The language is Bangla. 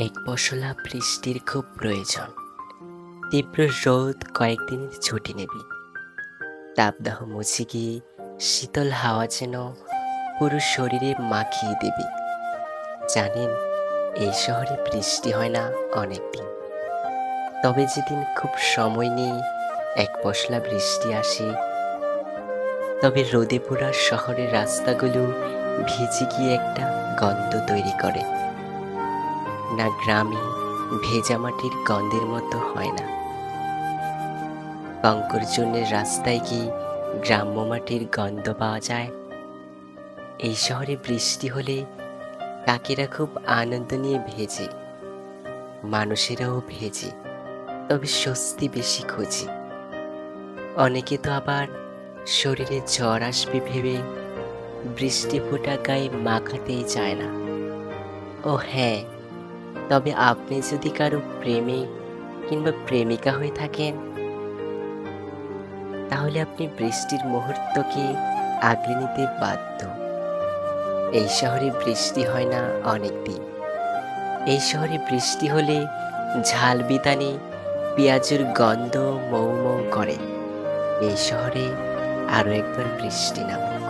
এক পশলা বৃষ্টির খুব প্রয়োজন। তীব্র রোদ কয়েকদিনের ছুটি নেবে। তাপদাহ মুছে গিয়ে শীতল হাওয়া যেন পুরো শরীরে মাখিয়ে দেবে। জানেন, এই শহরে বৃষ্টি হয় না অনেকদিন। তবে যেদিন খুব সময় নিয়ে এক পশলা বৃষ্টি আসে, তবে রোদে পোড়া শহরের রাস্তাগুলো ভিজে গিয়ে একটা গন্ধ তৈরি করে। না, গ্রামে ভেজা মাটির গন্ধের মতো হয় না। কঙ্করচূর্ণের রাস্তায় কি গ্রাম্য মাটির গন্ধ পাওয়া যায়? এই শহরে বৃষ্টি হলে কাকেরা খুব আনন্দ নিয়ে ভেজে, মানুষেরাও ভেজে, তবে স্বস্তি বেশি খোঁজে। অনেকে তো আবার শরীরে জ্বর আসবে ভেবে বৃষ্টি ফোঁটা গায়ে মাখাতেই চায় না। ও হ্যাঁ, তবে আপনি যদি কারো প্রেমিক কিংবা প্রেমিকা হয়ে থাকেন, তাহলে আপনি বৃষ্টির মুহূর্তকে আগলে নিতে বাধ্য। এই শহরে বৃষ্টি হয় না অনেকদিন। এই শহরে বৃষ্টি হলে ঝাল বিতানে পেঁয়াজের গন্ধ মৌ মৌ করে। এই শহরে আরো একবার বৃষ্টি নামে।